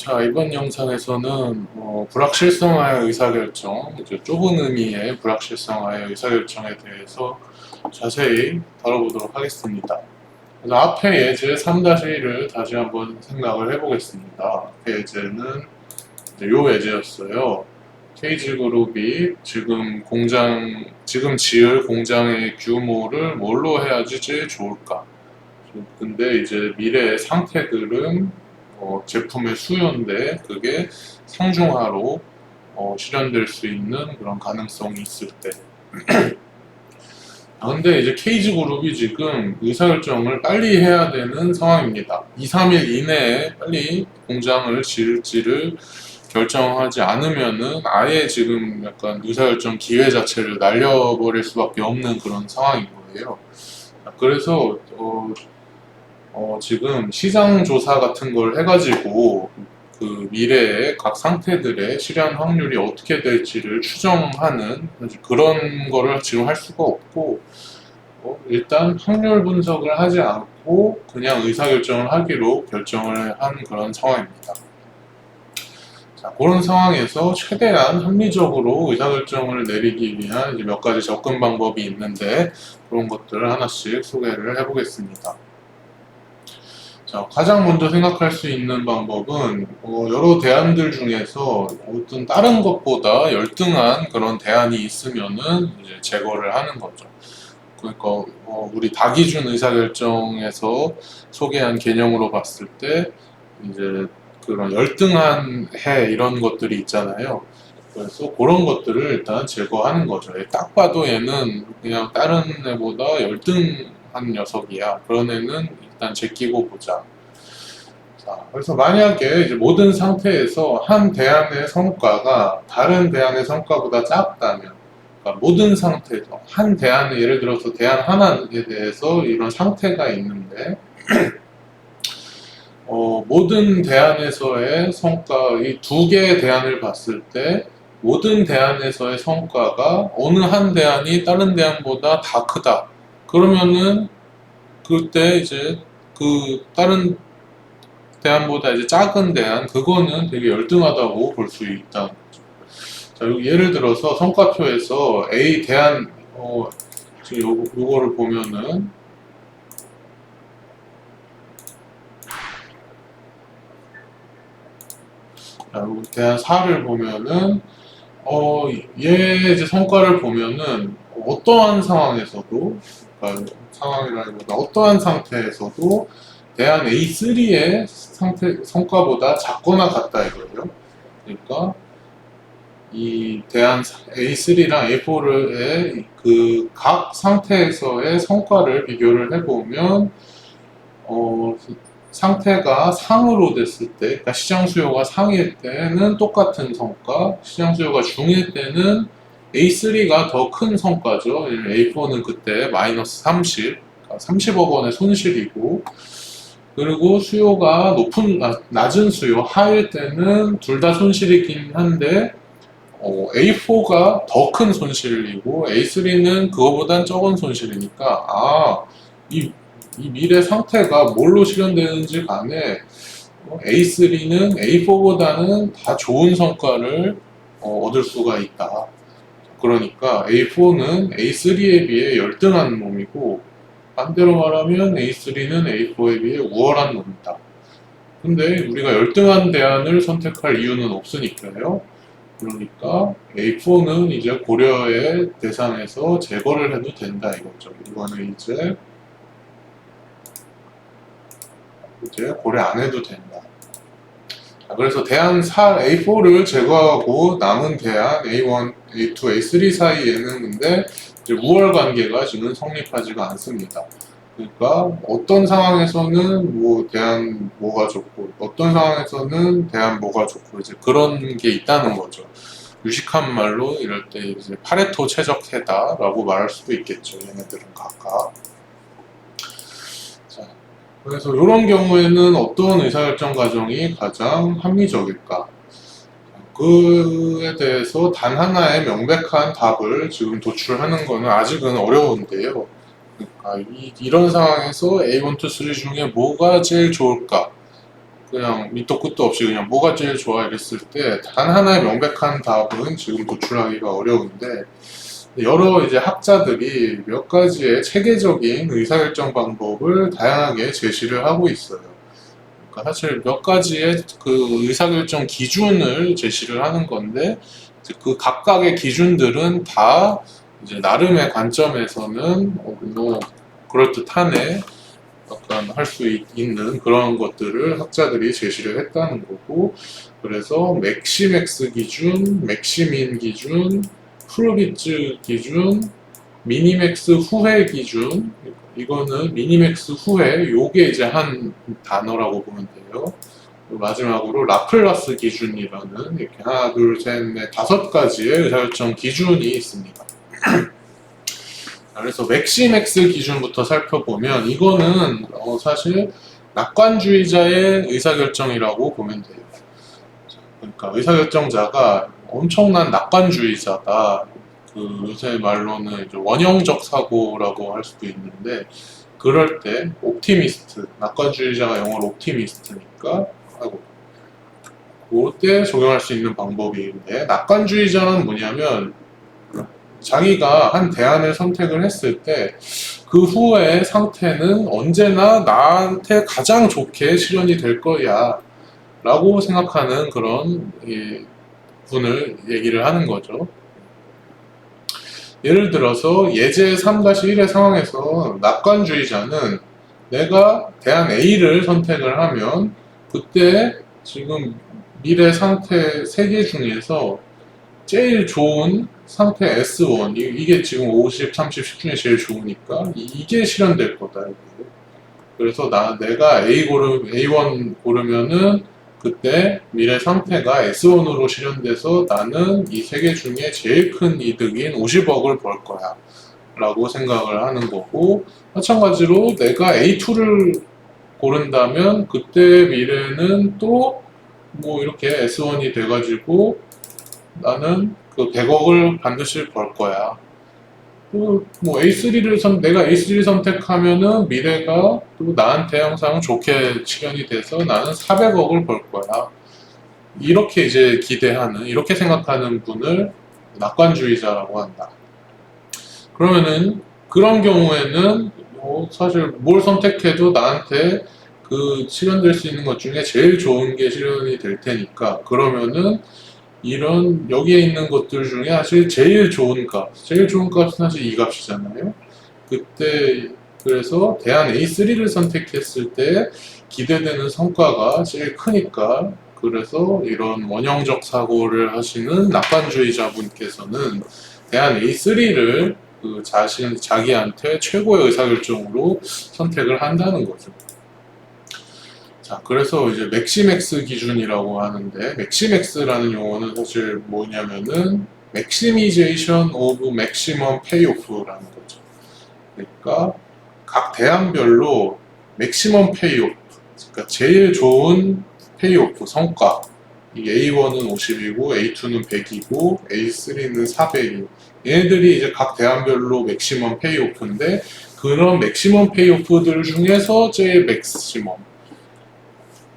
자, 이번 영상에서는 불확실성화의 의사결정, 이제 좁은 의미의 불확실성화의 의사결정에 대해서 자세히 다뤄보도록 하겠습니다. 그래서 앞에 예제 3-1을 다시 한번 생각을 해보겠습니다. 앞에 예제는 요 예제였어요. KG그룹이 지금 지을 공장의 규모를 뭘로 해야지 제일 좋을까? 근데 이제 미래의 상태들은 제품의 수요인데 그게 상중하로 실현될 수 있는 그런 가능성이 있을 때. 근데 이제 KG그룹이 지금 의사결정을 빨리 해야 되는 상황입니다. 2, 3일 이내에 빨리 공장을 지을지를 결정하지 않으면은 아예 지금 약간 의사결정 기회 자체를 날려버릴 수밖에 없는 그런 상황인 거예요. 그래서 지금 시장 조사 같은 걸 해가지고 그 미래의 각 상태들의 실현 확률이 어떻게 될지를 추정하는 그런 거를 지금 할 수가 없고, 일단 확률 분석을 하지 않고 그냥 의사결정을 하기로 결정을 한 그런 상황입니다. 자, 그런 상황에서 최대한 합리적으로 의사결정을 내리기 위한 이제 몇 가지 접근 방법이 있는데 그런 것들을 하나씩 소개를 해보겠습니다. 자, 가장 먼저 생각할 수 있는 방법은 여러 대안들 중에서 어떤 다른 것보다 열등한 그런 대안이 있으면은 이제 제거를 하는 거죠. 그러니까 우리 다기준 의사결정에서 소개한 개념으로 봤을 때 이제 그런 열등한 해 이런 것들이 있잖아요. 그래서 그런 것들을 일단 제거하는 거죠. 딱 봐도 얘는 그냥 다른 애보다 열등한 녀석이야. 그런 애는 일단 제끼고 보자. 자, 그래서 만약에 이제 모든 상태에서 한 대안의 성과가 다른 대안의 성과보다 작다면, 그러니까 모든 상태에서 한 대안에 예를 들어서 대안 하나에 대해서 이런 상태가 있는데 모든 대안에서의 성과, 이 두 개의 대안을 봤을 때 모든 대안에서의 성과가 어느 한 대안이 다른 대안보다 다 크다. 그러면은 그때 이제 그 다른 대안보다 이제 작은 대안, 그거는 되게 열등하다고 볼 수 있다는 거죠. 자, 여기 예를 들어서 성과표에서 A 대안, 지금 요거를 보면은, 자, 요 대안 4를 보면은, 얘 이제 성과를 보면은, 어떠한 상황에서도, 그러니까 상황이라기보다 어떠한 상태에서도 대안 A3의 성과보다 작거나 같다 이거예요. 그러니까 이 대안 A3랑 A4의 그 각 상태에서의 성과를 비교를 해보면 상태가 상으로 됐을 때, 그러니까 시장 수요가 상일 때는 똑같은 성과, 시장 수요가 중일 때는 A3가 더 큰 성과죠. A4는 그때 마이너스 30, 그러니까 30억 원의 손실이고, 그리고 수요가 낮은 수요, 하일 때는 둘 다 손실이긴 한데, A4가 더 큰 손실이고, A3는 그거보단 적은 손실이니까, 이 미래 상태가 뭘로 실현되는지 간에, A3는 A4보다는 다 좋은 성과를 얻을 수가 있다. 그러니까 A4는 A3에 비해 열등한 놈이고, 반대로 말하면 A3는 A4에 비해 우월한 놈이다. 근데 우리가 열등한 대안을 선택할 이유는 없으니까요. 그러니까 A4는 이제 고려의 대상에서 제거를 해도 된다 이거죠. 이거는 이제 고려 안 해도 된다. 자, 그래서 대안 A4를 제거하고 남은 대안 A1, A2, A3 사이에는 근데 이제 우월 관계가 지금 성립하지가 않습니다. 그러니까 어떤 상황에서는 뭐 대안 뭐가 좋고 어떤 상황에서는 대안 뭐가 좋고 이제 그런 게 있다는 거죠. 유식한 말로 이럴 때 이제 파레토 최적해다라고 말할 수도 있겠죠. 얘네들은 각각. 자, 그래서 이런 경우에는 어떤 의사결정 과정이 가장 합리적일까? 그에 대해서 단 하나의 명백한 답을 지금 도출하는 것은 아직은 어려운데요. 그러니까 이런 상황에서 A1, 2, 3 중에 뭐가 제일 좋을까? 그냥 밑도 끝도 없이 그냥 뭐가 제일 좋아 이랬을 때 단 하나의 명백한 답은 지금 도출하기가 어려운데, 여러 이제 학자들이 몇 가지의 체계적인 의사결정 방법을 다양하게 제시를 하고 있어요. 그러니까 사실 몇 가지의 그 의사결정 기준을 제시를 하는 건데, 이제 그 각각의 기준들은 다 이제 나름의 관점에서는 뭐 그럴듯하네, 약간 할 수 있는 그런 것들을 학자들이 제시를 했다는 거고, 그래서 맥시맥스 기준, 맥시민 기준, 프루비츠 기준, 미니맥스 후회 기준, 이거는 미니맥스 후회, 요게 이제 한 단어라고 보면 돼요. 마지막으로 라플라스 기준이라는 이렇게 하나, 둘, 셋, 넷, 다섯 가지의 의사결정 기준이 있습니다. 그래서 맥시맥스 기준부터 살펴보면 이거는 사실 낙관주의자의 의사결정이라고 보면 돼요. 그러니까 의사결정자가 엄청난 낙관주의자다. 그 요새 말로는 이제 원형적 사고라고 할 수도 있는데, 그럴 때 옵티미스트, 낙관주의자가 영어로 옵티미스트니까 하고, 그때 적용할 수 있는 방법인데, 낙관주의자는 뭐냐면 자기가 한 대안을 선택을 했을 때 그 후의 상태는 언제나 나한테 가장 좋게 실현이 될 거야 라고 생각하는 그런 분을 얘기를 하는 거죠. 예를 들어서 예제 3-1의 상황에서 낙관주의자는 내가 대안 A를 선택을 하면 그때 지금 미래 상태 3개 중에서 제일 좋은 상태 S1, 이게 지금 50, 30, 10 중에 제일 좋으니까 이게 실현될 거다. 그래서 내가 A1 고르면은 그때 미래 상태가 S1으로 실현돼서 나는 이 3개 중에 제일 큰 이득인 50억을 벌 거야 라고 생각을 하는 거고, 마찬가지로 내가 A2를 고른다면 그때 미래는 또 뭐 이렇게 S1이 돼가지고 나는 그 100억을 반드시 벌 거야. 뭐 내가 A3를 선택하면은 미래가 또 나한테 항상 좋게 실현이 돼서 나는 400억을 벌 거야. 이렇게 이제 기대하는, 이렇게 생각하는 분을 낙관주의자라고 한다. 그러면은 그런 경우에는 사실 뭘 선택해도 나한테 그 실현될 수 있는 것 중에 제일 좋은 게 실현이 될 테니까, 그러면은 이런 여기에 있는 것들 중에 사실 제일 좋은 값은 사실 이 값이잖아요. 그때 그래서 대안 A3를 선택했을 때 기대되는 성과가 제일 크니까, 그래서 이런 원형적 사고를 하시는 낙관주의자분께서는 대안 A3를 자기한테 최고의 의사결정으로 선택을 한다는 거죠. 자, 그래서 이제 맥시맥스 기준이라고 하는데, 맥시맥스라는 용어는 사실 뭐냐면은 맥시미제이션 오브 맥시멈 페이오프라는 거죠. 그러니까 각 대안별로 맥시멈 페이오프, 그러니까 제일 좋은 페이오프 성과, 이 A1은 50이고 A2는 100이고 A3는 400이고, 얘네들이 이제 각 대안별로 맥시멈 페이오프인데, 그런 맥시멈 페이오프들 중에서 제일 맥시멈,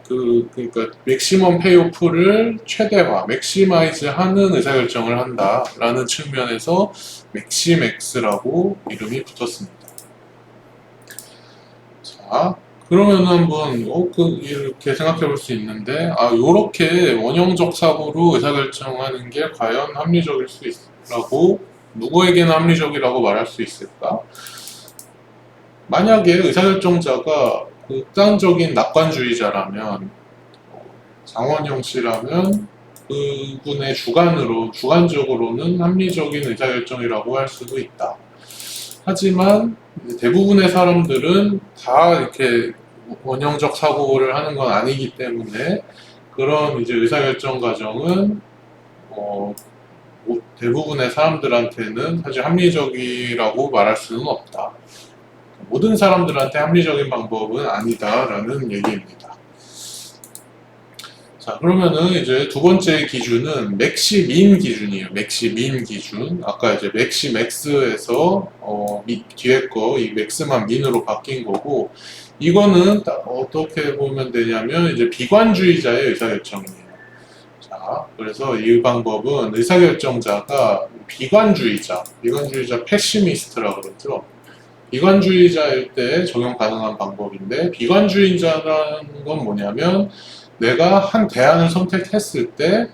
그러니까 맥시멈 페이오프를 최대화, 맥시마이즈 하는 의사결정을 한다라는 측면에서 맥시맥스라고 이름이 붙었습니다. 자, 그러면 한번 이렇게 생각해 볼 수 있는데, 요렇게 원형적 사고로 의사결정하는 게 과연 합리적일 수 있라고, 누구에게는 합리적이라고 말할 수 있을까? 만약에 의사결정자가 극단적인 낙관주의자라면, 장원영 씨라면 그분의 주관적으로는 합리적인 의사결정이라고 할 수도 있다. 하지만 대부분의 사람들은 다 이렇게 원형적 사고를 하는 건 아니기 때문에, 그런 이제 의사결정 과정은 대부분의 사람들한테는 사실 합리적이라고 말할 수는 없다. 모든 사람들한테 합리적인 방법은 아니다라는 얘기입니다. 자, 그러면은 이제 두 번째 기준은 맥시민 기준이에요. 맥시민 기준. 아까 이제 맥시맥스에서 뒤에 거 이 맥스만 민으로 바뀐 거고, 이거는 어떻게 보면 되냐면 이제 비관주의자의 의사결정이에요. 자, 그래서 이 방법은 의사결정자가 비관주의자 패시미스트라고 그러죠. 비관주의자일 때 적용 가능한 방법인데, 비관주의자라는 건 뭐냐면 내가 한 대안을 선택했을 때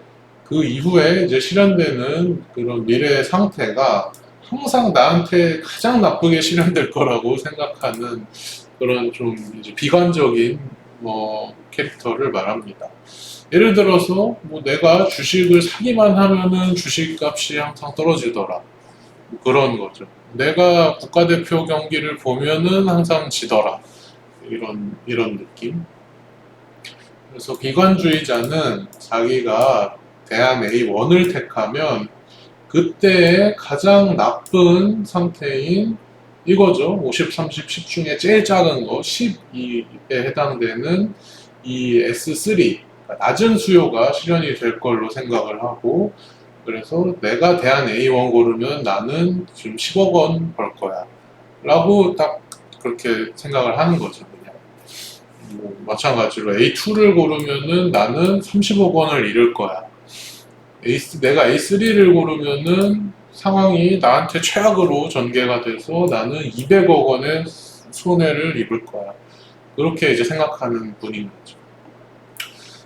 그 이후에 이제 실현되는 그런 미래의 상태가 항상 나한테 가장 나쁘게 실현될 거라고 생각하는 그런 좀 이제 비관적인 캐릭터를 말합니다. 예를 들어서 뭐 내가 주식을 사기만 하면은 주식값이 항상 떨어지더라. 뭐 그런 거죠. 내가 국가대표 경기를 보면은 항상 지더라. 이런 느낌. 그래서 비관주의자는 자기가 대안 A1을 택하면 그때의 가장 나쁜 상태인 이거죠. 50, 30, 10 중에 제일 작은 거 12에 해당되는 이 S3, 그러니까 낮은 수요가 실현이 될 걸로 생각을 하고, 그래서 내가 대안 A1 고르면 나는 지금 10억 원 벌 거야 라고 딱 그렇게 생각을 하는 거죠. 그냥 마찬가지로 A2를 고르면은 나는 30억 원을 잃을 거야. 내가 A3를 고르면은 상황이 나한테 최악으로 전개가 돼서 나는 200억 원의 손해를 입을 거야. 그렇게 이제 생각하는 분인 거죠.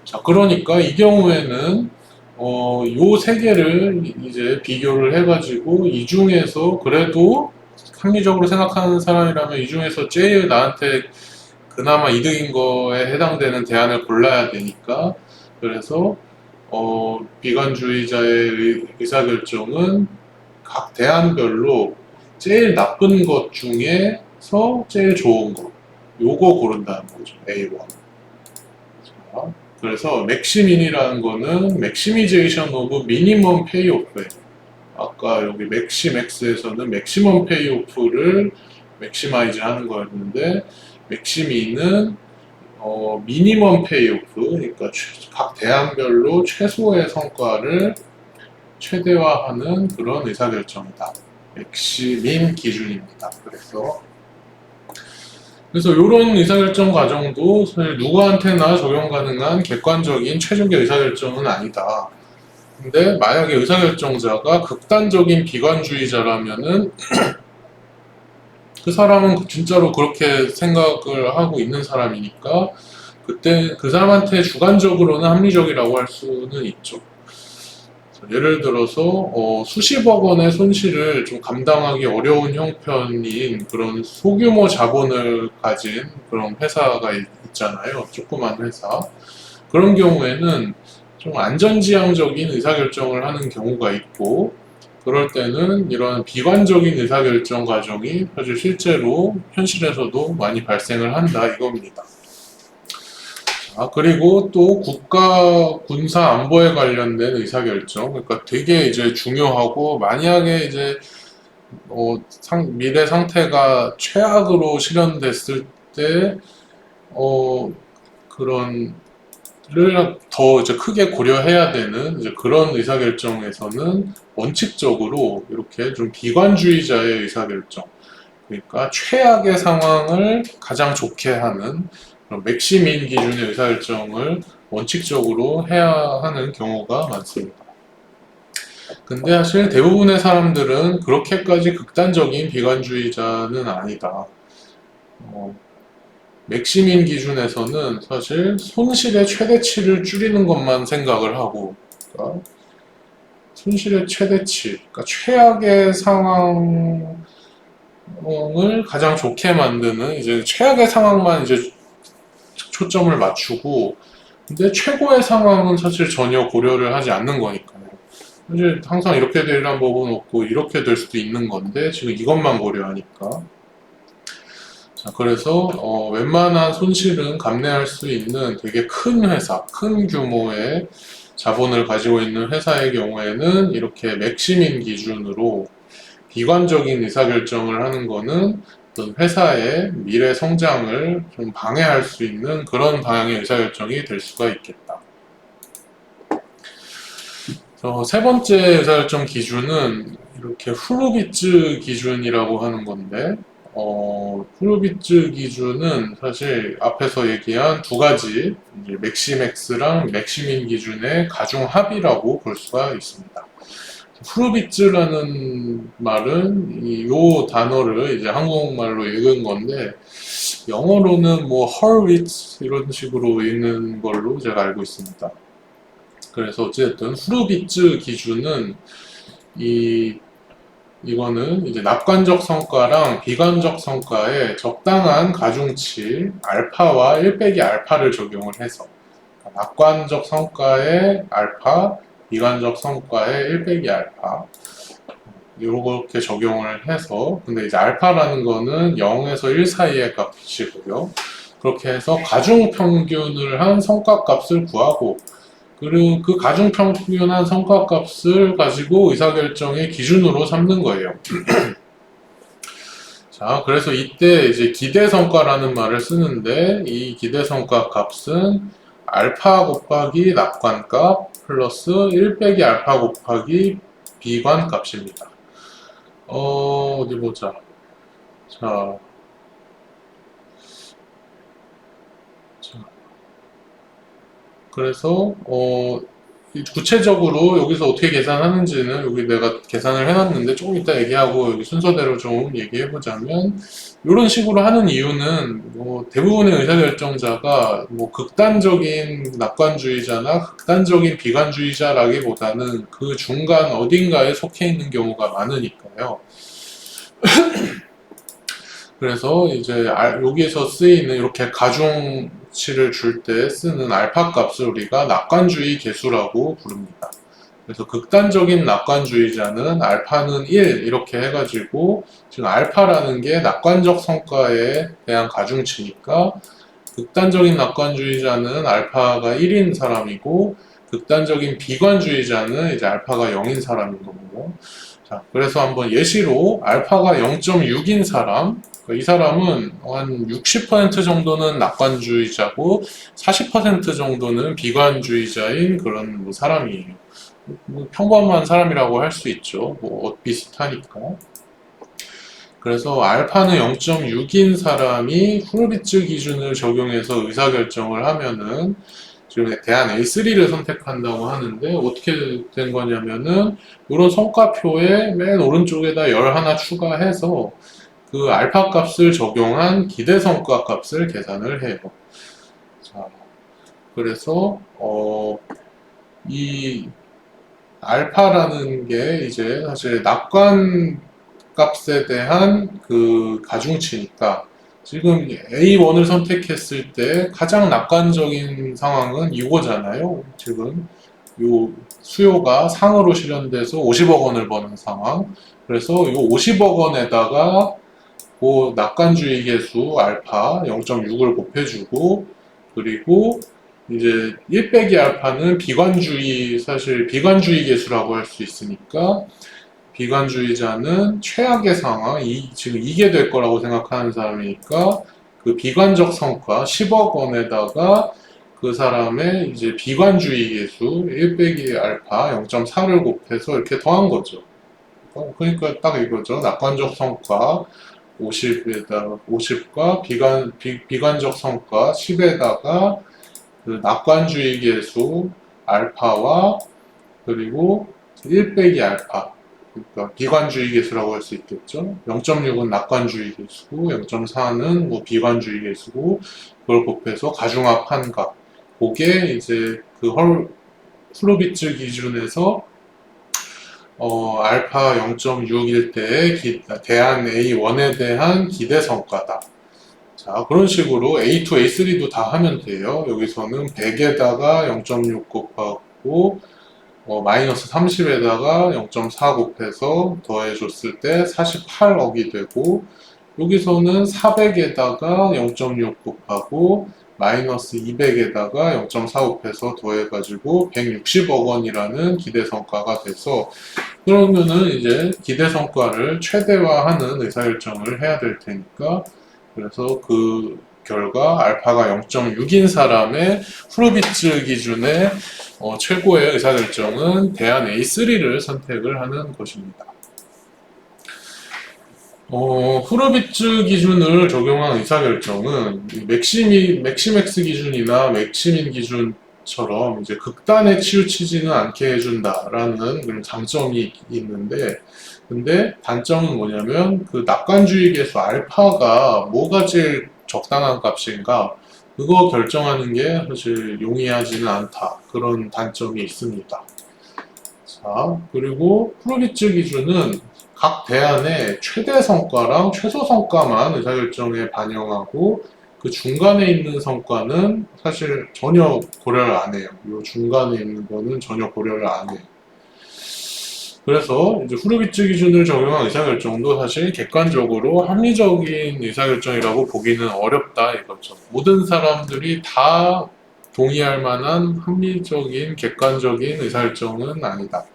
자, 그러니까 이 경우에는 요 세 개를 이제 비교를 해가지고 이 중에서 그래도 합리적으로 생각하는 사람이라면 이 중에서 제일 나한테 그나마 이득인 거에 해당되는 대안을 골라야 되니까, 그래서 비관주의자의 의사결정은 각 대안별로 제일 나쁜 것 중에서 제일 좋은 거, 요거 고른다는 거죠. A1. 자, 그래서 맥시민이라는 거는 맥시미제이션 오브 미니멈 페이오프예요. 아까 여기 맥시맥스에서는 맥시멈 페이오프를 맥시마이즈 하는 거였는데, 맥시미는 미니멈 페이오프, 그러니까 각 대안별로 최소의 성과를 최대화하는 그런 의사결정이다. 맥시민 기준입니다. 그래서 이런 의사결정 과정도 사실 누구한테나 적용 가능한 객관적인 최종의 의사결정은 아니다. 근데 만약에 의사결정자가 극단적인 비관주의자라면은 그 사람은 진짜로 그렇게 생각을 하고 있는 사람이니까 그때 그 사람한테 주관적으로는 합리적이라고 할 수는 있죠. 예를 들어서 수십억 원의 손실을 좀 감당하기 어려운 형편인 그런 소규모 자본을 가진 그런 회사가 있잖아요. 조그만 회사. 그런 경우에는 좀 안전지향적인 의사결정을 하는 경우가 있고, 그럴 때는 이런 비관적인 의사결정 과정이 사실 실제로 현실에서도 많이 발생을 한다 이겁니다. 그리고 또 국가 군사 안보에 관련된 의사결정, 그러니까 되게 이제 중요하고, 만약에 이제 미래 상태가 최악으로 실현됐을 때 그런 를 더 이제 크게 고려해야 되는 이제 그런 의사결정에서는 원칙적으로 이렇게 좀 비관주의자의 의사결정, 그러니까 최악의 상황을 가장 좋게 하는 그런 맥시민 기준의 의사결정을 원칙적으로 해야 하는 경우가 많습니다. 근데 사실 대부분의 사람들은 그렇게까지 극단적인 비관주의자는 아니다. 맥시민 기준에서는 사실 손실의 최대치를 줄이는 것만 생각을 하고, 그러니까 손실의 최대치, 그러니까 최악의 상황을 가장 좋게 만드는 이제 최악의 상황만 이제 초점을 맞추고, 근데 최고의 상황은 사실 전혀 고려를 하지 않는 거니까요. 사실 항상 이렇게 되려는 법은 없고 이렇게 될 수도 있는 건데 지금 이것만 고려하니까. 자, 그래서 웬만한 손실은 감내할 수 있는 되게 큰 회사, 큰 규모의 자본을 가지고 있는 회사의 경우에는 이렇게 맥시민 기준으로 비관적인 의사결정을 하는 거는 어떤 회사의 미래 성장을 좀 방해할 수 있는 그런 방향의 의사결정이 될 수가 있겠다. 세 번째 의사결정 기준은 이렇게 후르비츠 기준이라고 하는 건데, 프로비츠 기준은 사실 앞에서 얘기한 두 가지, 이제 맥시맥스랑 맥시민 기준의 가중 합이라고 볼 수가 있습니다. 프로비츠라는 말은 요 단어를 이제 한국말로 읽은 건데, 영어로는 뭐 헐위츠 이런 식으로 읽는 걸로 제가 알고 있습니다. 그래서 어쨌든 프로비츠 기준은 이거는 이제 낙관적 성과랑 비관적 성과에 적당한 가중치 알파와 1 빼기 알파를 적용을 해서, 낙관적 성과에 알파, 비관적 성과에 1 빼기 알파 이렇게 적용을 해서, 근데 이제 알파라는 거는 0에서 1 사이의 값이고요. 그렇게 해서 가중평균을 한 성과값을 구하고, 그리고 그 가중평균한 성과값을 가지고 의사결정의 기준으로 삼는 거예요. 자, 그래서 이때 이제 기대성과라는 말을 쓰는데, 이 기대성과 값은 알파 곱하기 낙관값 플러스 1 빼기 알파 곱하기 비관 값입니다. 어디 보자. 자, 그래서 구체적으로 여기서 어떻게 계산하는지는 여기 내가 계산을 해놨는데 조금 이따 얘기하고, 여기 순서대로 좀 얘기해보자면, 이런 식으로 하는 이유는 뭐 대부분의 의사결정자가 뭐 극단적인 낙관주의자나 극단적인 비관주의자라기보다는 그 중간 어딘가에 속해 있는 경우가 많으니까요. 그래서 이제 여기에서 쓰이는 이렇게 가중치를 줄 때 쓰는 알파 값을 우리가 낙관주의 계수라고 부릅니다. 그래서 극단적인 낙관주의자는 알파는 1 이렇게 해가지고, 지금 알파라는 게 낙관적 성과에 대한 가중치니까 극단적인 낙관주의자는 알파가 1인 사람이고, 극단적인 비관주의자는 이제 알파가 0인 사람인 거고요. 자, 그래서 한번 예시로 알파가 0.6인 사람, 이 사람은 한 60% 정도는 낙관주의자고 40% 정도는 비관주의자인 그런 뭐 사람이에요. 뭐 평범한 사람이라고 할 수 있죠. 뭐 비슷하니까. 그래서 알파는 0.6인 사람이 후르비츠 기준을 적용해서 의사결정을 하면은, 지금 대안 A3를 선택한다고 하는데 어떻게 된 거냐면은, 이런 성과표에 맨 오른쪽에다 열 하나 추가해서 그 알파 값을 적용한 기대 성과 값을 계산을 해요. 자, 그래서 이 알파라는 게 이제 사실 낙관 값에 대한 그 가중치니까, 지금 A1을 선택했을 때 가장 낙관적인 상황은 이거잖아요. 지금 요 수요가 상으로 실현돼서 50억 원을 버는 상황. 그래서 이 50억 원에다가 그 낙관주의 계수 알파 0.6을 곱해주고, 그리고 이제 1 빼기 알파는 비관주의, 사실 비관주의 계수라고 할 수 있으니까, 비관주의자는 최악의 상황, 지금 이게 될 거라고 생각하는 사람이니까, 그 비관적 성과 10억 원에다가 그 사람의 이제 비관주의 계수 1 빼기 알파 0.4를 곱해서 이렇게 더한 거죠. 그러니까 딱 이거죠. 낙관적 성과 50과 비관적 성과 10에다가 그 낙관주의 계수 알파와 그리고 1 빼기 알파, 그러니까 비관주의 계수라고 할 수 있겠죠. 0.6은 낙관주의 계수고 0.4는 뭐 비관주의 계수고, 그걸 곱해서 가중합한 값. 그게 이제 그 후르비츠 기준에서 알파 0.6일 때의 대안 A1에 대한 기대 성과다. 자, 그런 식으로 A2, A3도 다 하면 돼요. 여기서는 100에다가 0.6 곱하고 마이너스 30에다가 0.4 곱해서 더해줬을 때 48억이 되고, 여기서는 400에다가 0.6 곱하고 마이너스 200에다가 0.4 곱해서 더해가지고 160억 원이라는 기대성과가 돼서, 그러면은 이제 기대성과를 최대화하는 의사결정을 해야 될 테니까, 그래서 그 결과 알파가 0.6인 사람의 후르비츠 기준의 최고의 의사결정은 대안 A3를 선택을 하는 것입니다. 후르비츠 기준을 적용한 의사결정은 맥시맥스 기준이나 맥시민 기준처럼 이제 극단에 치우치지는 않게 해준다라는 그런 장점이 있는데, 근데 단점은 뭐냐면 그 낙관주의 계수 알파가 뭐가 제일 적당한 값인가, 그거 결정하는 게 사실 용이하지는 않다. 그런 단점이 있습니다. 자, 그리고 프로비츠 기준은 각 대안의 최대 성과랑 최소 성과만 의사결정에 반영하고, 그 중간에 있는 성과는 사실 전혀 고려를 안 해요. 이 중간에 있는 거는 전혀 고려를 안 해요. 그래서 이제 후르비츠 기준을 적용한 의사결정도 사실 객관적으로 합리적인 의사결정이라고 보기는 어렵다 이거죠. 모든 사람들이 다 동의할 만한 합리적인 객관적인 의사결정은 아니다.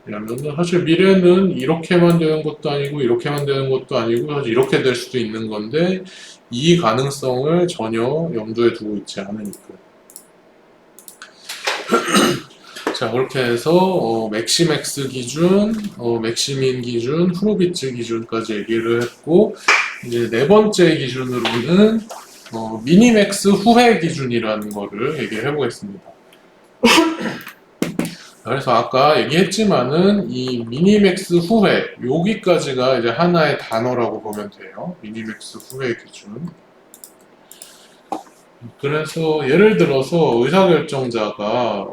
왜냐면 사실 미래는 이렇게만 되는 것도 아니고 이렇게만 되는 것도 아니고 사실 이렇게 될 수도 있는 건데, 이 가능성을 전혀 염두에 두고 있지 않으니까. 자, 그렇게 해서 맥시맥스 기준, 맥시민 기준, 후르비츠 기준까지 얘기를 했고, 이제 네 번째 기준으로는 미니맥스 후회 기준이라는 거를 얘기를 해보겠습니다. 그래서 아까 얘기했지만은 이 미니맥스 후회, 여기까지가 이제 하나의 단어라고 보면 돼요. 미니맥스 후회 기준. 그래서 예를 들어서 의사결정자가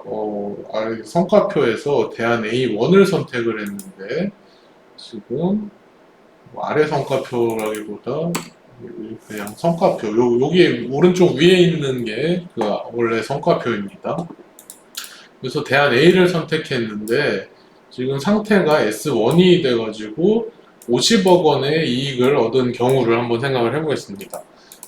성과표에서 대안 A1을 선택을 했는데, 지금 아래 성과표라기보다 그냥 성과표, 여기 오른쪽 위에 있는 게 그 원래 성과표입니다. 그래서 대안 A를 선택했는데 지금 상태가 S1이 돼가지고 50억 원의 이익을 얻은 경우를 한번 생각을 해보겠습니다.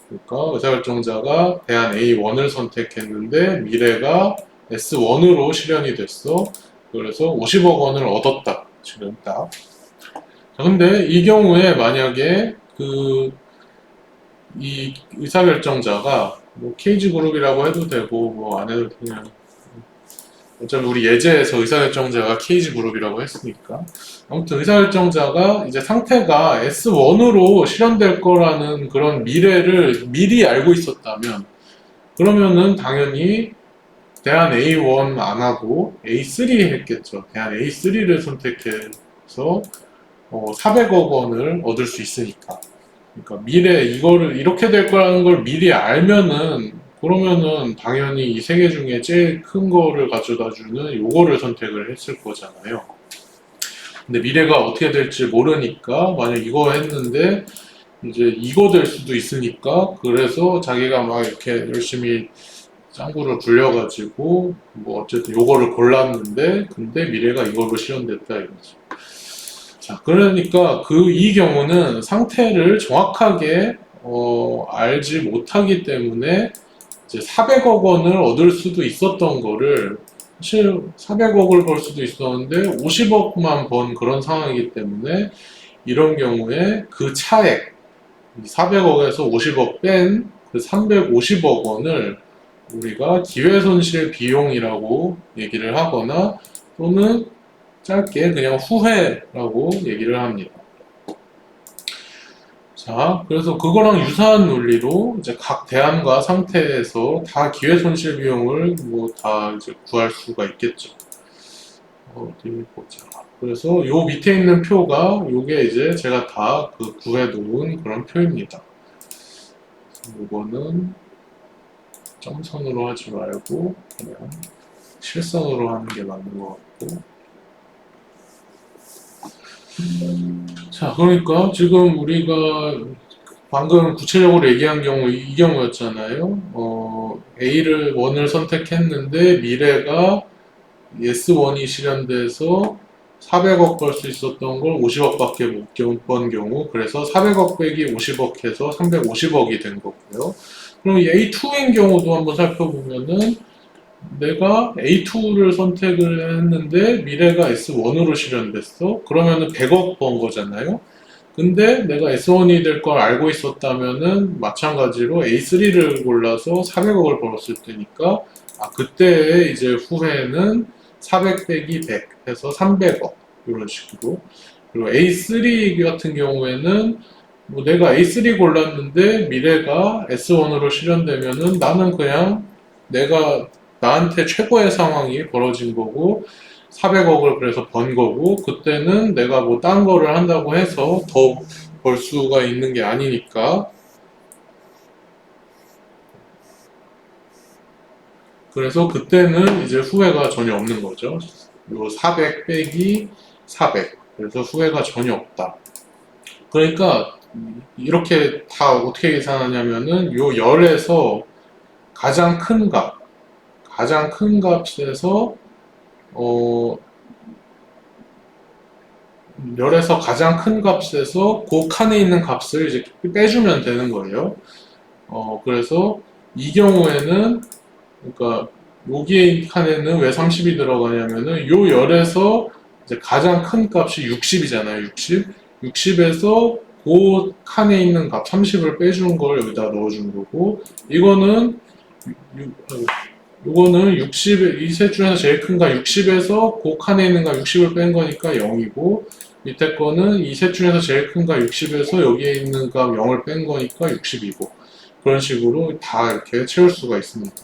그러니까 의사결정자가 대안 A1을 선택했는데 미래가 S1으로 실현이 됐어. 그래서 50억 원을 얻었다. 지금 딱. 자, 근데 이 경우에 만약에 이 의사결정자가 뭐 KG그룹이라고 해도 되고 뭐 안 해도 그냥, 어차피 우리 예제에서 의사결정자가 KG그룹이라고 했으니까, 아무튼 의사결정자가 이제 상태가 S1으로 실현될 거라는 그런 미래를 미리 알고 있었다면, 그러면은 당연히 대안 A1 안 하고 A3 했겠죠. 대안 A3를 선택해서 400억 원을 얻을 수 있으니까. 그러니까 미래 이거를 이렇게 될 거라는 걸 미리 알면은, 그러면은 당연히 이 세 개 중에 제일 큰 거를 가져다 주는 요거를 선택을 했을 거잖아요. 근데 미래가 어떻게 될지 모르니까 만약 이거 했는데 이제 이거 될 수도 있으니까, 그래서 자기가 막 이렇게 열심히 짱구를 굴려가지고 뭐 어쨌든 요거를 골랐는데, 근데 미래가 이걸로 실현됐다 이거지. 자, 그러니까 이 경우는 상태를 정확하게 알지 못하기 때문에 이제 400억 원을 얻을 수도 있었던 거를, 사실 400억을 벌 수도 있었는데 50억만 번 그런 상황이기 때문에, 이런 경우에 그 차액 400억에서 50억 뺀 그 350억 원을 우리가 기회손실 비용이라고 얘기를 하거나, 또는 짧게 그냥 후회라고 얘기를 합니다. 자, 그래서 그거랑 유사한 논리로 이제 각 대안과 상태에서 다 기회 손실 비용을 뭐 다 이제 구할 수가 있겠죠. 어디 보자. 그래서 요 밑에 있는 표가 요게 이제 제가 다 구해 놓은 그런 표입니다. 이거는 점선으로 하지 말고 그냥 실선으로 하는 게 맞는 것 같고. 자, 그러니까 지금 우리가 방금 구체적으로 얘기한 경우 이 경우였잖아요. A를 1을 선택했는데 미래가 S1이 실현돼서 400억 벌 수 있었던 걸 50억밖에 못 번 경우, 그래서 400억 빼기 50억 해서 350억이 된 거고요. 그럼 A2인 경우도 한번 살펴보면은, 내가 A2를 선택을 했는데 미래가 S1으로 실현됐어. 그러면은 100억 번 거잖아요. 근데 내가 S1이 될 걸 알고 있었다면은 마찬가지로 A3를 골라서 400억을 벌었을 테니까, 그때의 이제 후회는 400 빼기 100 해서 300억 이런 식으로. 그리고 A3 같은 경우에는 뭐 내가 A3 골랐는데 미래가 S1으로 실현되면은 나는 그냥 내가 나한테 최고의 상황이 벌어진 거고 400억을 그래서 번 거고 그때는 내가 뭐 딴 거를 한다고 해서 더 벌 수가 있는 게 아니니까 그래서 그때는 이제 후회가 전혀 없는 거죠. 요 400 빼기 400 그래서 후회가 전혀 없다. 그러니까 이렇게 다 어떻게 계산하냐면은 요 열에서 가장 큰 값, 가장 큰 값에서 어 열에서 가장 큰 값에서 그 칸에 있는 값을 이제 빼주면 되는 거예요. 그래서 이 경우에는 그러니까 여기 칸에는 왜 30이 들어가냐면은 요 열에서 이제 가장 큰 값이 60이잖아요. 60. 60에서 그 칸에 있는 값 30을 빼준 걸 여기다 넣어준 거고 이거는 요거는 60, 이 셋 중에서 제일 큰 가 60에서 그 칸에 있는 가 60을 뺀 거니까 0이고 밑에 거는 이 셋 중에서 제일 큰 가 60에서 여기에 있는 값 0을 뺀 거니까 60이고 그런 식으로 다 이렇게 채울 수가 있습니다.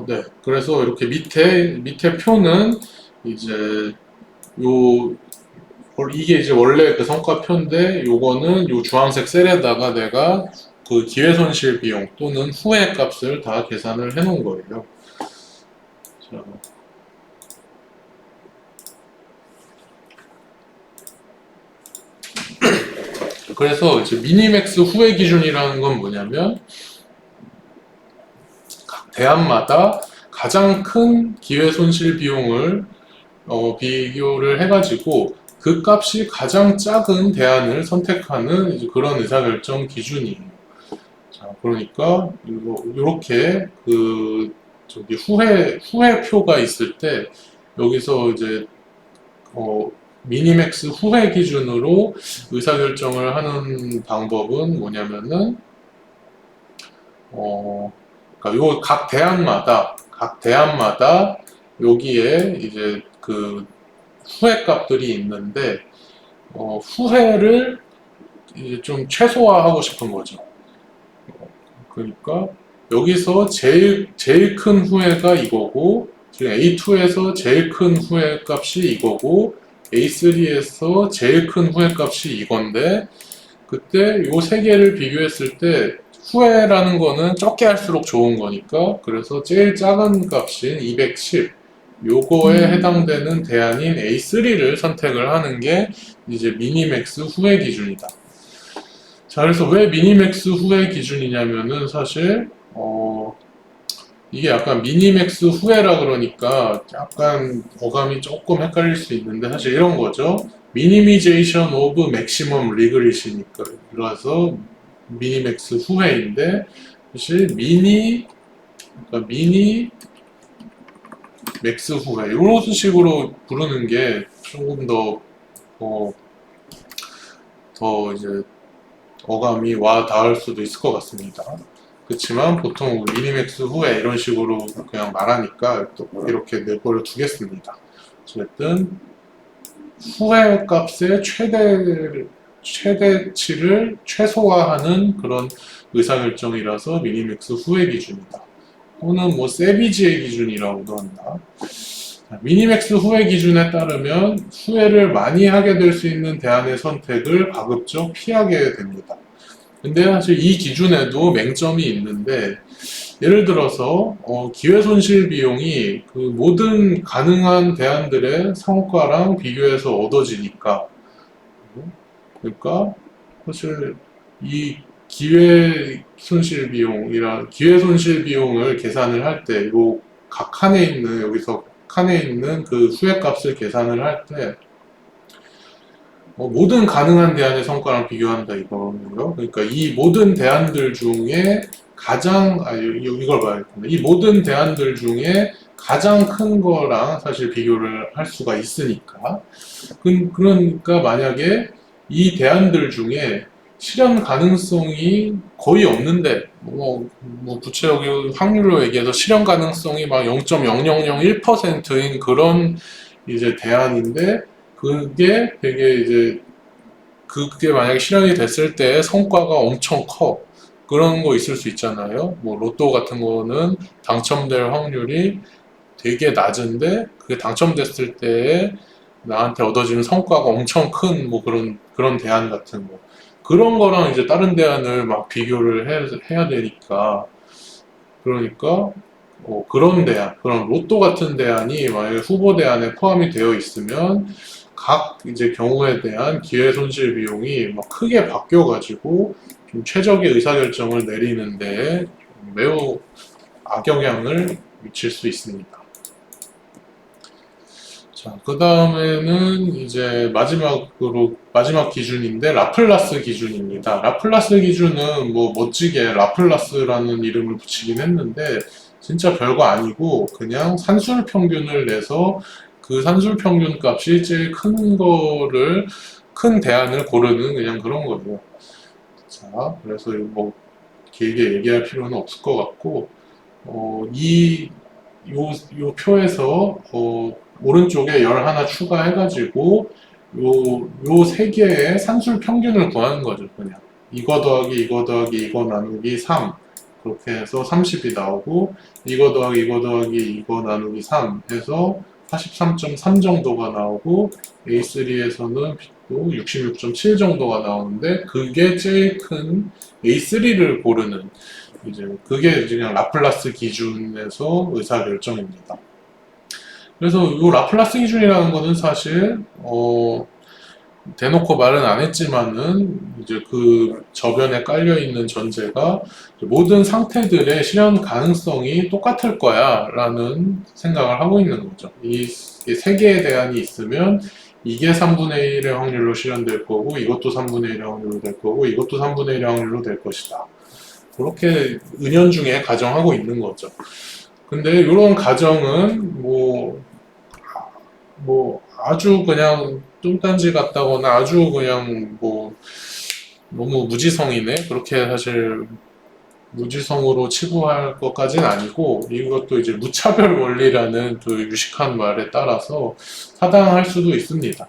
네. 그래서 이렇게 밑에 표는 이제 요 이게 이제 원래 그 성과표인데 요거는 요 주황색 셀에다가 내가 그 기회손실 비용 또는 후회 값을 다 계산을 해 놓은 거예요. 자, 그래서 이제 미니맥스 후회 기준이라는 건 뭐냐면 각 대안마다 가장 큰 기회손실 비용을 비교를 해가지고 그 값이 가장 작은 대안을 선택하는 이제 그런 의사결정 기준이에요. 자, 그러니까 이렇게 그 저기 후회표가 있을 때 여기서 이제 미니맥스 후회 기준으로 의사결정을 하는 방법은 뭐냐면은 그러니까 요 각 대안마다 여기에 이제 그 후회 값들이 있는데 후회를 이제 좀 최소화하고 싶은 거죠. 그러니까 여기서 제일 큰 후회가 이거고 지금 A2에서 제일 큰 후회 값이 이거고 A3에서 제일 큰 후회 값이 이건데 그때 요 세 개를 비교했을 때 후회라는 거는 적게 할수록 좋은 거니까 그래서 제일 작은 값인 210 요거에 해당되는 대안인 A3를 선택을 하는 게 이제 미니맥스 후회 기준이다. 자, 그래서 왜 미니맥스 후회 기준이냐면은 사실 이게 약간 미니맥스 후회라 그러니까 약간 어감이 조금 헷갈릴 수 있는데 사실 이런 거죠. 미니미제이션 오브 맥시멈 리그리시니까 그래서 미니맥스 후회인데 사실 그러니까 미니 맥스 후회 이런 식으로 부르는 게 조금 더 이제 어감이 와 닿을 수도 있을 것 같습니다. 그렇지만 보통 미니맥스 후에 이런 식으로 그냥 말하니까 또 이렇게 내버려 두겠습니다. 어쨌든 후회 값의 최대치를 최소화하는 그런 의사결정이라서 미니맥스 후회 기준이다. 또는 뭐 세비지의 기준이라고도 한다. 미니맥스 후회 기준에 따르면 후회를 많이 하게 될 수 있는 대안의 선택을 가급적 피하게 됩니다. 근데 사실 이 기준에도 맹점이 있는데 예를 들어서 기회손실 비용이 그 모든 가능한 대안들의 성과랑 비교해서 얻어지니까 그러니까 사실 이 기회 손실 비용을 계산을 할 때 요 각 칸에 있는 여기서 칸에 있는 그 후회 값을 계산을 할 때 모든 가능한 대안의 성과랑 비교한다 이거예요. 그러니까 이 모든 대안들 중에 이걸 봐야겠구나. 이 모든 대안들 중에 가장 큰 거랑 사실 비교를 할 수가 있으니까. 그러니까 만약에 이 대안들 중에 실현 가능성이 거의 없는데, 구체적인 확률로 얘기해서 실현 가능성이 막 0.0001%인 그런 이제 대안인데 그게 되게 이제 그게 만약에 실현이 됐을 때 성과가 엄청 커. 그런 거 있을 수 있잖아요. 뭐 로또 같은 거는 당첨될 확률이 되게 낮은데 그게 당첨됐을 때 나한테 얻어지는 성과가 엄청 큰 뭐 그런 대안 같은 거. 그런 거랑 이제 다른 대안을 막 비교를 해야 되니까 그러니까 그런 대안, 그런 로또 같은 대안이 만약에 후보 대안에 포함이 되어 있으면 각 이제 경우에 대한 기회 손실 비용이 막 크게 바뀌어가지고 좀 최적의 의사결정을 내리는데 매우 악영향을 미칠 수 있습니다. 자, 그 다음에는 이제 마지막 기준인데 라플라스 기준입니다. 라플라스 기준은 뭐 멋지게 라플라스라는 이름을 붙이긴 했는데 진짜 별거 아니고 그냥 산술 평균을 내서 그 산술 평균 값이 제일 큰 대안을 고르는 그냥 그런 거예요. 자, 그래서 뭐 길게 얘기할 필요는 없을 것 같고 요 표에서 오른쪽에 열 하나 추가해가지고 요 세 개의 산술 평균을 구하는 거죠. 그냥 이거 더하기 이거 더하기 이거 나누기 3 그렇게 해서 30이 나오고 이거 더하기 이거 더하기 이거 나누기 3 해서 43.3 정도가 나오고 A3에서는 또 66.7 정도가 나오는데 그게 제일 큰 A3를 고르는 이제 그게 그냥 라플라스 기준에서 의사결정입니다. 그래서 이 라플라스 기준이라는 거는 사실 대놓고 말은 안 했지만은 이제 그 저변에 깔려 있는 전제가 모든 상태들의 실현 가능성이 똑같을 거야라는 생각을 하고 있는 거죠. 이 세 개의 대안이 있으면 이게 3분의 1의 확률로 실현될 거고 이것도 3분의 1의 확률로 될 거고 이것도 3분의 1의 확률로 될 것이다. 그렇게 은연중에 가정하고 있는 거죠. 근데 이런 가정은 뭐 아주 그냥 뚱딴지 같다거나 아주 그냥 뭐 너무 무지성이네 그렇게 사실 무지성으로 치부할 것까지는 아니고 이것도 이제 무차별 원리라는 또 유식한 말에 따라서 타당할 수도 있습니다.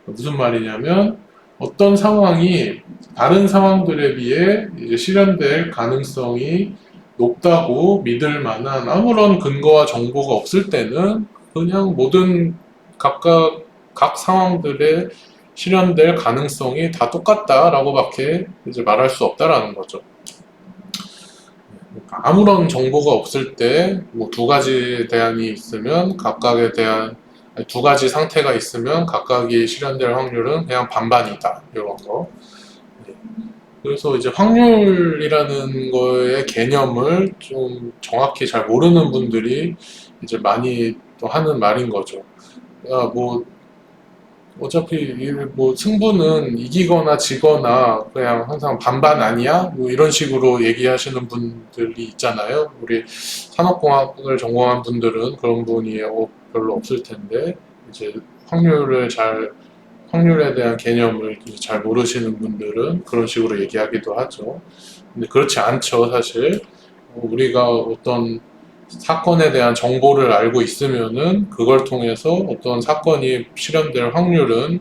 무슨 말이냐면 어떤 상황이 다른 상황들에 비해 이제 실현될 가능성이 높다고 믿을 만한 아무런 근거와 정보가 없을 때는 그냥 모든 각 상황들의 실현될 가능성이 다 똑같다라고밖에 이제 말할 수 없다라는 거죠. 아무런 정보가 없을 때 뭐 두 가지 대안이 있으면 각각에 대한 두 가지 상태가 있으면 각각이 실현될 확률은 그냥 반반이다 이런 거. 그래서 이제 확률이라는 거의 개념을 좀 정확히 잘 모르는 분들이 이제 많이 또 하는 말인 거죠. 야, 뭐 어차피 뭐 승부는 이기거나 지거나 그냥 항상 반반 아니야? 뭐 이런 식으로 얘기하시는 분들이 있잖아요. 우리 산업공학을 전공한 분들은 그런 분이 별로 없을 텐데 이제 확률에 대한 개념을 잘 모르시는 분들은 그런 식으로 얘기하기도 하죠. 근데 그렇지 않죠, 사실. 우리가 어떤 사건에 대한 정보를 알고 있으면은 그걸 통해서 어떤 사건이 실현될 확률은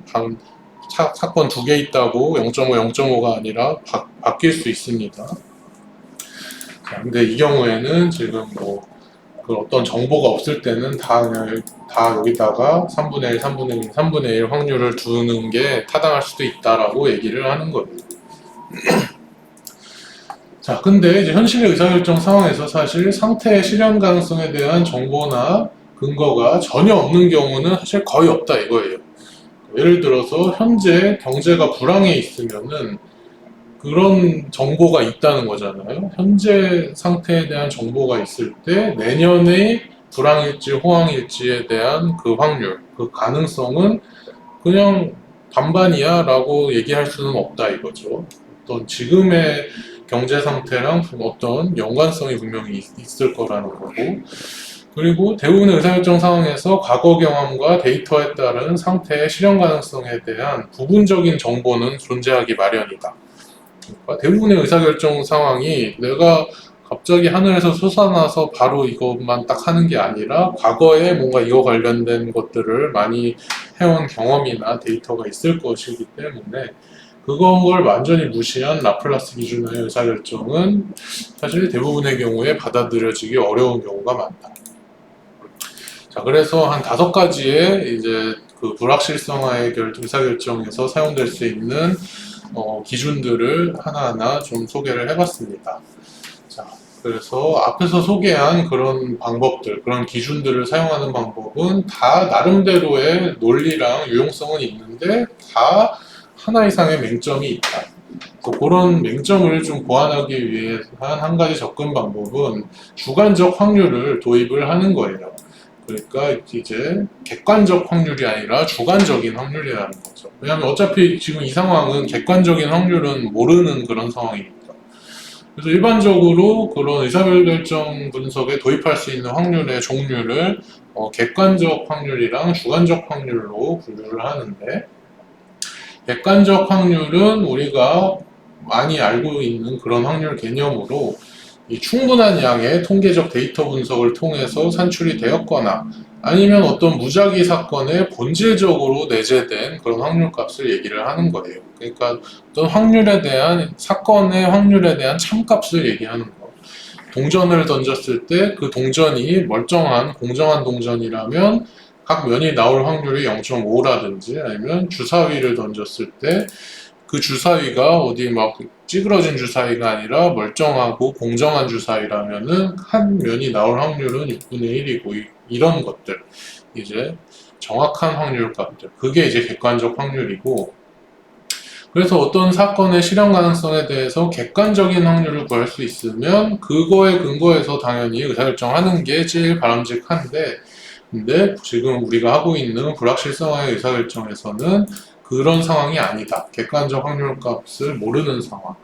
사건 두 개 있다고 0.5, 0.5가 아니라 바뀔 수 있습니다. 자, 근데 이 경우에는 지금 그 어떤 정보가 없을 때는 다 여기다가 3분의 1, 3분의 1, 3분의 1 확률을 두는 게 타당할 수도 있다라고 얘기를 하는 거예요. 자, 근데 이제 현실의 의사결정 상황에서 사실 상태의 실현 가능성에 대한 정보나 근거가 전혀 없는 경우는 사실 거의 없다 이거예요. 예를 들어서 현재 경제가 불황에 있으면은 그런 정보가 있다는 거잖아요. 현재 상태에 대한 정보가 있을 때 내년의 불황일지 호황일지에 대한 그 확률, 그 가능성은 그냥 반반이야 라고 얘기할 수는 없다 이거죠. 어떤 지금의 경제 상태랑 어떤 연관성이 분명히 있을 거라는 거고, 그리고 대부분의 의사결정 상황에서 과거 경험과 데이터에 따른 상태의 실현 가능성에 대한 부분적인 정보는 존재하기 마련이다. 그러니까 대부분의 의사결정 상황이 내가 갑자기 하늘에서 솟아나서 바로 이것만 딱 하는 게 아니라 과거에 뭔가 이거 관련된 것들을 많이 해온 경험이나 데이터가 있을 것이기 때문에 그건 걸 완전히 무시한 라플라스 기준의 의사결정은 사실 대부분의 경우에 받아들여지기 어려운 경우가 많다. 자, 그래서 한 5가지의 이제 그 불확실성화의 의사결정에서 사용될 수 있는 기준들을 하나하나 좀 소개를 해봤습니다. 자, 그래서 앞에서 소개한 그런 방법들, 그런 기준들을 사용하는 방법은 다 나름대로의 논리랑 유용성은 있는데 다 하나 이상의 맹점이 있다. 그런 맹점을 좀 보완하기 위해 한 가지 접근 방법은 주관적 확률을 도입을 하는 거예요. 그러니까 이제 객관적 확률이 아니라 주관적인 확률이라는 거죠. 왜냐하면 어차피 지금 이 상황은 객관적인 확률은 모르는 그런 상황이니까. 그래서 일반적으로 그런 의사결정 분석에 도입할 수 있는 확률의 종류를 객관적 확률이랑 주관적 확률로 분류를 하는데, 객관적 확률은 우리가 많이 알고 있는 그런 확률 개념으로 이 충분한 양의 통계적 데이터 분석을 통해서 산출이 되었거나 아니면 어떤 무작위 사건에 본질적으로 내재된 그런 확률값을 얘기를 하는 거예요. 그러니까 어떤 확률에 대한 사건의 확률에 대한 참값을 얘기하는 거. 동전을 던졌을 때 그 동전이 멀쩡한 공정한 동전이라면 각 면이 나올 확률이 0.5라든지 아니면 주사위를 던졌을 때 그 주사위가 어디 막 찌그러진 주사위가 아니라 멀쩡하고 공정한 주사위라면은 한 면이 나올 확률은 6분의 1이고 이런 것들 이제 정확한 확률 값들 그게 이제 객관적 확률이고, 그래서 어떤 사건의 실현 가능성에 대해서 객관적인 확률을 구할 수 있으면 그거에 근거해서 당연히 의사결정하는 게 제일 바람직한데, 근데 지금 우리가 하고 있는 불확실성화의 의사결정에서는 그런 상황이 아니다. 객관적 확률 값을 모르는 상황.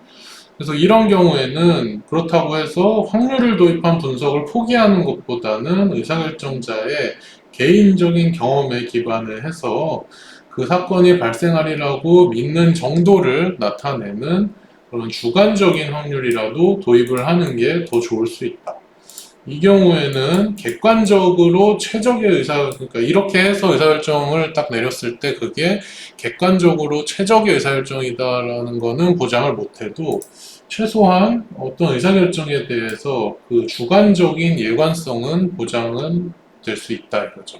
그래서 이런 경우에는 그렇다고 해서 확률을 도입한 분석을 포기하는 것보다는 의사결정자의 개인적인 경험에 기반을 해서 그 사건이 발생하리라고 믿는 정도를 나타내는 그런 주관적인 확률이라도 도입을 하는 게 더 좋을 수 있다. 이 경우에는 객관적으로 최적의 그러니까 이렇게 해서 의사결정을 딱 내렸을 때 그게 객관적으로 최적의 의사결정이다라는 거는 보장을 못해도 최소한 어떤 의사결정에 대해서 그 주관적인 예관성은 보장은 될 수 있다 이거죠.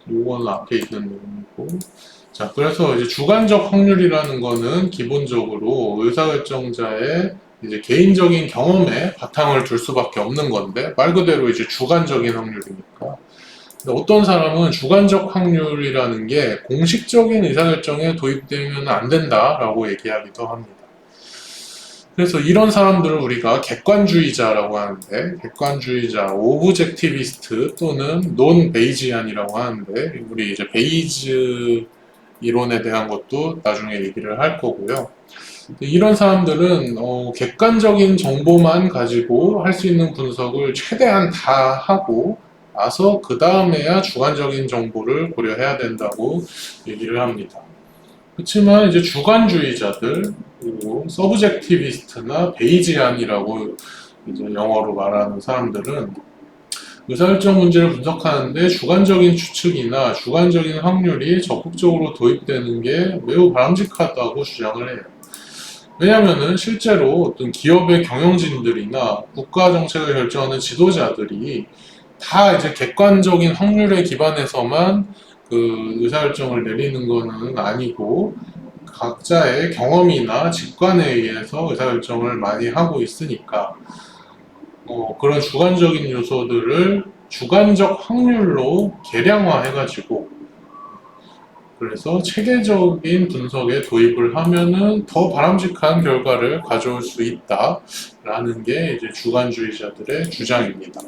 요거는 앞에 있는 내용이고, 자, 그래서 이제 주관적 확률이라는 거는 기본적으로 의사결정자의 이제 개인적인 경험에 바탕을 둘 수밖에 없는 건데, 말 그대로 이제 주관적인 확률이니까. 근데 어떤 사람은 주관적 확률이라는 게 공식적인 의사결정에 도입되면 안 된다라고 얘기하기도 합니다. 그래서 이런 사람들을 우리가 객관주의자라고 하는데, 객관주의자, 오브젝티비스트 또는 논 베이지안이라고 하는데, 우리 이제 베이즈 이론에 대한 것도 나중에 얘기를 할 거고요. 이런 사람들은 객관적인 정보만 가지고 할 수 있는 분석을 최대한 다 하고 나서 그 다음에야 주관적인 정보를 고려해야 된다고 얘기를 합니다. 그렇지만 이제 주관주의자들 그리고 서브젝티비스트나 베이지안이라고 이제 영어로 말하는 사람들은 의사결정 문제를 분석하는데 주관적인 추측이나 주관적인 확률이 적극적으로 도입되는 게 매우 바람직하다고 주장을 해요. 왜냐하면 실제로 어떤 기업의 경영진들이나 국가 정책을 결정하는 지도자들이 다 이제 객관적인 확률에 기반해서만 그 의사결정을 내리는 거는 아니고 각자의 경험이나 직관에 의해서 의사결정을 많이 하고 있으니까 그런 주관적인 요소들을 주관적 확률로 계량화해가지고 그래서 체계적인 분석에 도입을 하면은 더 바람직한 결과를 가져올 수 있다라는 게 이제 주관주의자들의 주장입니다.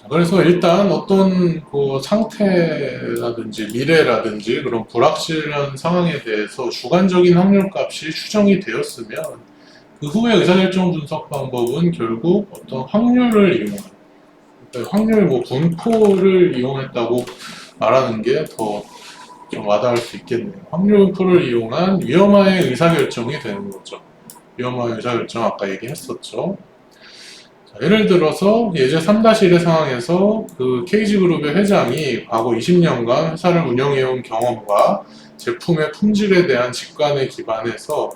그래서 일단 어떤 그 상태라든지 미래라든지 그런 불확실한 상황에 대해서 주관적인 확률값이 추정이 되었으면 그 후에 의사결정 분석 방법은 결국 어떤 확률을 이용한, 그러니까 확률 분포를 이용했다고 말하는 게 더 좀 와닿을 수 있겠네요. 확률 분포를 이용한 위험화의 의사결정이 되는 거죠. 위험화의 의사결정 아까 얘기했었죠. 자, 예를 들어서 예제 3-1의 상황에서 그 KG그룹의 회장이 과거 20년간 회사를 운영해온 경험과 제품의 품질에 대한 직관에 기반해서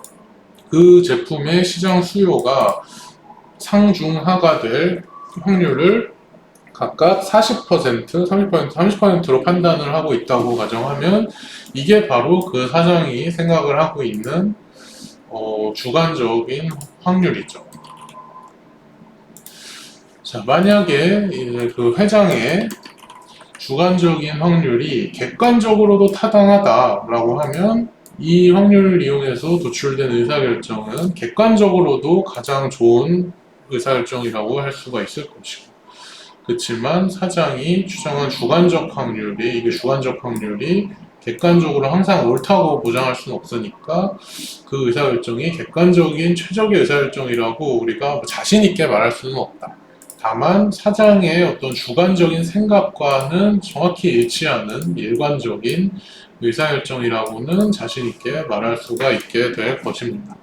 그 제품의 시장 수요가 상중하가 될 확률을 각각 40%, 30%, 30%로 판단을 하고 있다고 가정하면 이게 바로 그 사장이 생각을 하고 있는 주관적인 확률이죠. 자, 만약에 이제 그 회장의 주관적인 확률이 객관적으로도 타당하다라고 하면 이 확률을 이용해서 도출된 의사결정은 객관적으로도 가장 좋은 의사결정이라고 할 수가 있을 것이고, 그렇지만 사장이 추정한 주관적 확률이, 이게 주관적 확률이 객관적으로 항상 옳다고 보장할 수는 없으니까 그 의사결정이 객관적인 최적의 의사결정이라고 우리가 자신 있게 말할 수는 없다. 다만 사장의 어떤 주관적인 생각과는 정확히 일치하는 일관적인 의사결정이라고는 자신 있게 말할 수가 있게 될 것입니다.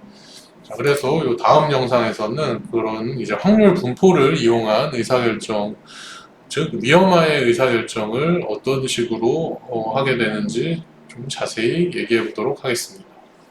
자, 그래서 이 다음 영상에서는 그런 이제 확률 분포를 이용한 의사결정, 즉 위험화의 의사결정을 어떤 식으로 하게 되는지 좀 자세히 얘기해 보도록 하겠습니다.